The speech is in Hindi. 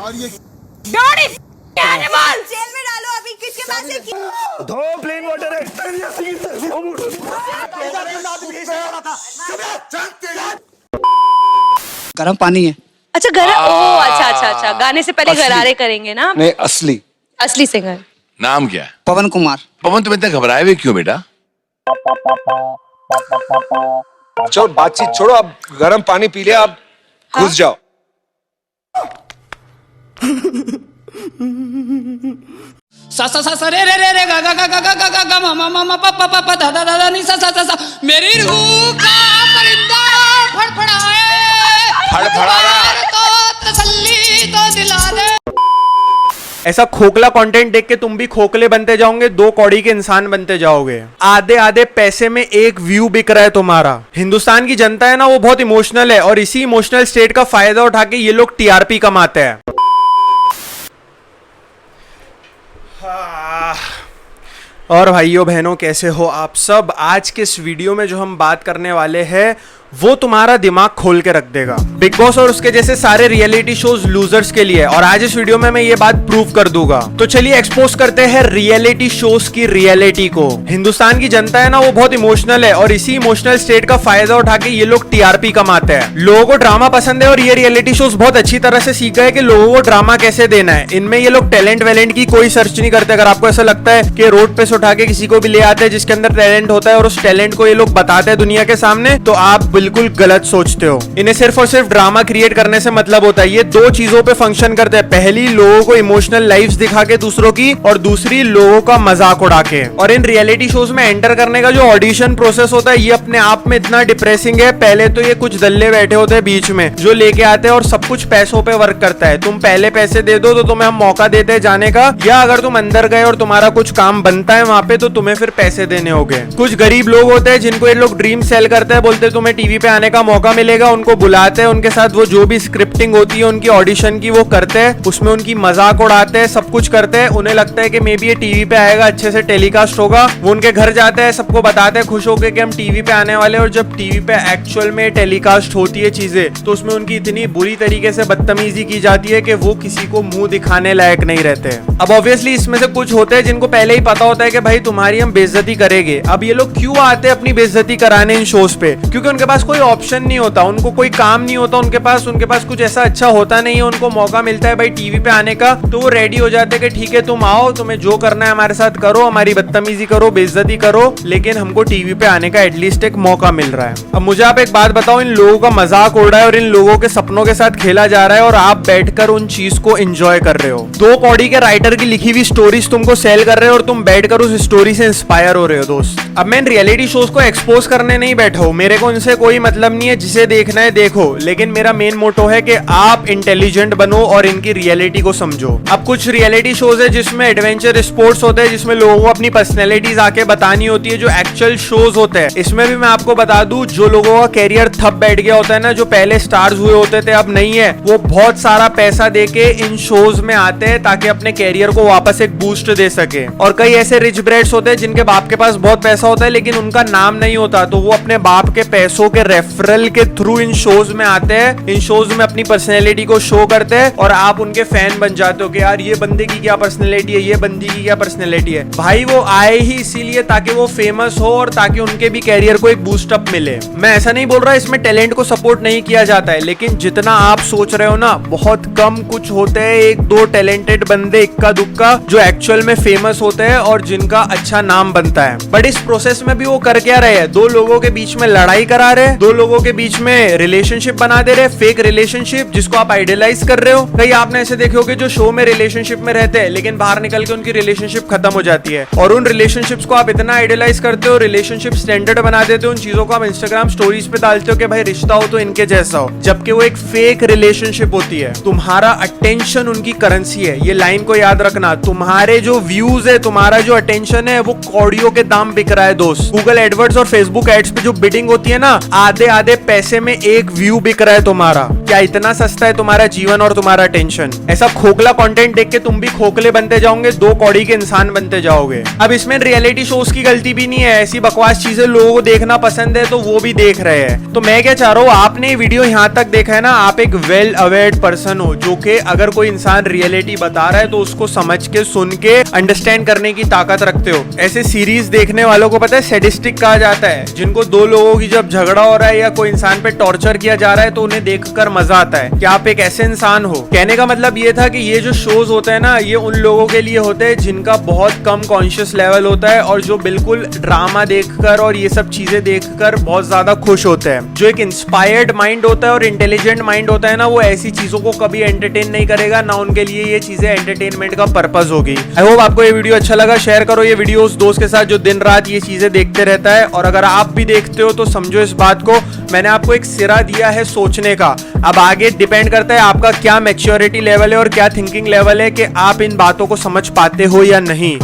और ये एनिमल जेल में डालो अभी। किसके पास है? दो प्लेन वाटर है। गर्म पानी है। अच्छा गरम। ओ अच्छा गाने से पहले गरारे करेंगे ना। नहीं, असली असली सिंगर। नाम क्या है? पवन कुमार। पवन, तुम इतने घबराए हुए क्यों बेटा? चलो बातचीत छोड़ो, अब गर्म पानी पी लिया, अब घुस जाओ। सा सा सा रे रे रे रे गा गा गा गा गा गा गा मा मा मा मा पा पा पा पा धा धा धा नी सा सा सा सा। मेरी रूह का परिंदा फड़फड़ाए, फड़फड़ा रहा। तो तसल्ली तो दिला दे। ऐसा खोखला कंटेंट देख के तुम भी खोखले बनते जाओगे, दो कौड़ी के इंसान बनते जाओगे। आधे आधे पैसे में एक व्यू बिक रहा है तुम्हारा। हिंदुस्तान की जनता है ना, वो बहुत इमोशनल है और इसी इमोशनल स्टेट का फायदा उठा के ये लोग टीआरपी कमाते हैं। और भाइयों बहनों, कैसे हो आप सब? आज के इस वीडियो में जो हम बात करने वाले हैं वो तुम्हारा दिमाग खोल के रख देगा। बिग बॉस और उसके जैसे सारे रियलिटी शोज लूजर्स के लिए, और आज इस वीडियो में मैं ये बात प्रूव कर दूंगा। तो चलिए एक्सपोज करते हैं रियलिटी शोज की रियलिटी को। हिंदुस्तान की जनता है ना, वो बहुत इमोशनल है और इसी इमोशनल स्टेट का फायदा उठा के ये लोग टीआरपी कमाते हैं। लोगों को ड्रामा पसंद है और ये रियलिटी शोज बहुत अच्छी तरह से सीख गए कि लोगों को ड्रामा कैसे देना है। इनमें ये लोग टैलेंट वैलेंट की कोई सर्च नहीं करते। अगर आपको ऐसा लगता है कि रोड पे से उठा के किसी को भी ले आते हैं जिसके अंदर टैलेंट होता है और उस टैलेंट को ये लोग बताते हैं दुनिया के सामने, तो आप बिल्कुल गलत सोचते हो। इन्हें सिर्फ और सिर्फ ड्रामा क्रिएट करने से मतलब होता है। ये दो चीजों पे फंक्शन करते हैं, पहली लोगों को इमोशनल लाइफ्स दिखा के दूसरों की, और दूसरी लोगों का मजाक उड़ा के। और इन रियलिटी शोज में एंटर करने का जो ऑडिशन प्रोसेस होता है, ये अपने आप में इतना डिप्रेसिंग है। पहले तो ये कुछ दल्ले बैठे होते हैं बीच में जो लेके आते हैं, और सब कुछ पैसों पे वर्क करता है। तुम पहले पैसे दे दो तो तुम्हें हम मौका देते हैं जाने का, या अगर तुम अंदर गए और तुम्हारा कुछ काम बनता है वहां पे तो तुम्हें फिर पैसे देने होंगे। कुछ गरीब लोग होते हैं जिनको ये लोग ड्रीम सेल करते हैं, बोलते हैं तुम्हें टीवी पे आने का मौका मिलेगा। उनको बुलाते हैं, उनके साथ वो जो भी स्क्रिप्टिंग होती है उनकी ऑडिशन की वो करते हैं, उसमें उनकी मजाक उड़ाते हैं, सब कुछ करते हैं। उन्हें लगता है कि मे बी ये टीवी पे आएगा, अच्छे से टेलीकास्ट होगा। वो उनके घर जाते हैं, सबको बताते हैं खुश होकर कि हम टीवी पे आने वाले हैं। और जब टीवी पे एक्चुअल में टेलीकास्ट होती है चीजें, तो उसमें उनकी इतनी बुरी तरीके से बदतमीजी की जाती है कि वो किसी को मुंह दिखाने लायक नहीं रहते। अब ऑब्वियसली इसमें से कुछ होते हैं जिनको पहले ही पता होता है कि भाई तुम्हारी हम बेइज्जती करेंगे। अब ये लोग क्यों आते हैं अपनी बेइज्जती कराने इन शोज पे? क्योंकि उनके पास कोई ऑप्शन नहीं होता, उनको कोई काम नहीं होता उनके पास कुछ ऐसा अच्छा होता नहीं है। उनको मौका मिलता है भाई टीवी पे आने का, तो वो रेडी हो जाते हैं कि ठीक है तुम आओ, तुम्हें जो करना है हमारे साथ करो, हमारी बदतमीजी करो, बेइज्जती करो, लेकिन हमको टीवी पे आने का एटलीस्ट एक मौका मिल रहा है। अब मुझे आप एक बात बताओ, इन लोगों का मजाक उड़ रहा है और इन लोगों के सपनों के साथ खेला जा रहा है और आप बैठकर उन चीज को एंजॉय कर रहे हो। दो कौड़ी के राइटर की लिखी हुई स्टोरीज तुमको सेल कर रहे हो और तुम बैठकर उस स्टोरी से इंस्पायर हो रहे हो। दोस्त, अब मैं इन रियलिटी शोज को एक्सपोज करने नहीं बैठा हूं, मेरे को उनसे कोई मतलब नहीं है। जिसे देखना है देखो, लेकिन मेरा मेन मोटो है कि आप इंटेलिजेंट बनो और इनकी रियलिटी को समझो। अब कुछ रियलिटी शोज है जिसमें एडवेंचर स्पोर्ट्स होते हैं, जिसमें लोगों को अपनी पर्सनैलिटीज आके बतानी होती है, जो एक्चुअल शोज होते हैं। इसमें भी मैं आपको बता दूं, जो लोगों का कैरियर थप बैठ गया होता है ना, जो पहले स्टार्स हुए होते थे अब नहीं है, वो बहुत सारा पैसा देके इन शोज में आते हैं ताकि अपने कैरियर को वापस एक बूस्ट दे सके। और कई ऐसे रिच ब्रेड्स होते हैं जिनके बाप के पास बहुत पैसा होता है लेकिन उनका नाम नहीं होता, तो वो अपने बाप के पैसों के रेफरल के थ्रू इन शोज में आते हैं, इन शोज में अपनी पर्सनैलिटी को शो करते हैं और आप उनके फैन बन जाते हो कि यार ये बंदे की क्या पर्सनैलिटी है, ये बंदी की क्या पर्सनैलिटी है। भाई वो आए ही इसीलिए ताकि वो फेमस हो और ताकि उनके भी कैरियर को एक बूस्ट अप मिले। मैं ऐसा नहीं बोल रहा इसमें टैलेंट को सपोर्ट नहीं किया जाता है, लेकिन जितना आप सोच रहे हो ना, बहुत कम कुछ होते हैं एक दो टैलेंटेड बंदे इक्का दुक्का जो एक्चुअल में फेमस होते हैं और जिनका अच्छा नाम बनता है। बट इस प्रोसेस में भी वो कर क्या रहे हैं? दो लोगों के बीच में लड़ाई करा रहे, दो लोगों के बीच में रिलेशनशिप बना दे रहे, फेक रिलेशनशिप जिसको आप आइडियलाइज कर रहे हो। कई आपने ऐसे देखे होंगे जो शो में रिलेशनशिप में रहते हैं लेकिन बाहर निकल के उनकी रिलेशनशिप खत्म हो जाती है, और उन रिलेशनशिप्स को आप इतना आइडियलाइज करते हो, रिलेशनशिप स्टैंडर्ड बना देते हो, उन चीजों को आप इंस्टाग्राम स्टोरीज पे डालते हो कि भाई रिश्ता हो तो इनके जैसा हो, जबकि वो एक फेक रिलेशनशिप होती है। तुम्हारा अटेंशन उनकी करेंसी है, ये लाइन को याद रखना। तुम्हारे जो व्यूज है, तुम्हारा जो अटेंशन है, वो कौड़ियों के दाम बिक रहा है दोस्त। गूगल एडवर्ड्स और फेसबुक एड्स पे जो बिडिंग होती है ना, आधे आधे पैसे में एक व्यू बिक रहा है तुम्हारा। क्या इतना सस्ता है तुम्हारा जीवन और तुम्हारा टेंशन? ऐसा खोखला कंटेंट देख के तुम भी खोखले बनते जाओगे, 2 कौड़ी के इंसान बनते जाओगे। अब इसमें रियलिटी शोज की गलती भी नहीं है, ऐसी बकवास चीजें लोगों को देखना पसंद है तो वो भी देख रहे हैं। तो मैं क्या चाह रहा हूँ, आपने ये वीडियो यहाँ तक देखा है ना, आप एक वेल अवेयर्ड पर्सन हो, जो कि अगर कोई इंसान रियलिटी बता रहा है तो उसको समझ के, सुन के अंडरस्टैंड करने की ताकत रखते हो। ऐसे सीरीज देखने वालों को पता है सैडिस्टिक कहा जाता है, जिनको 2 लोगों की जब झगड़ा हो रहा है या कोई इंसान पे टॉर्चर किया जा रहा है तो उन्हें देखकर मजा आता है। क्या आप एक ऐसे इंसान हो? कहने का मतलब ये था कि ये जो शोज होते हैं ना, ये उन लोगों के लिए होते हैं जिनका बहुत कम कॉन्शियस लेवल होता है और जो बिल्कुल ड्रामा देखकर और ये सब चीजें देखकर बहुत ज्यादा खुश होते हैं। जो एक इंस्पायर्ड माइंड होता है और इंटेलिजेंट माइंड होता है ना, वो ऐसी चीजों को कभी एंटरटेन नहीं करेगा, ना उनके लिए ये चीजें एंटरटेनमेंट का पर्पस होगी। आई होप आपको ये वीडियो अच्छा लगा। शेयर करो ये वीडियो उस दोस्त के साथ जो दिन रात ये चीजें देखते रहता है, और अगर आप भी देखते हो तो समझो इस बात को, मैंने आपको एक सिरा दिया है सोचने का। अब आगे डिपेंड करता है आपका क्या मैच्योरिटी लेवल है और क्या थिंकिंग लेवल है कि आप इन बातों को समझ पाते हो या नहीं।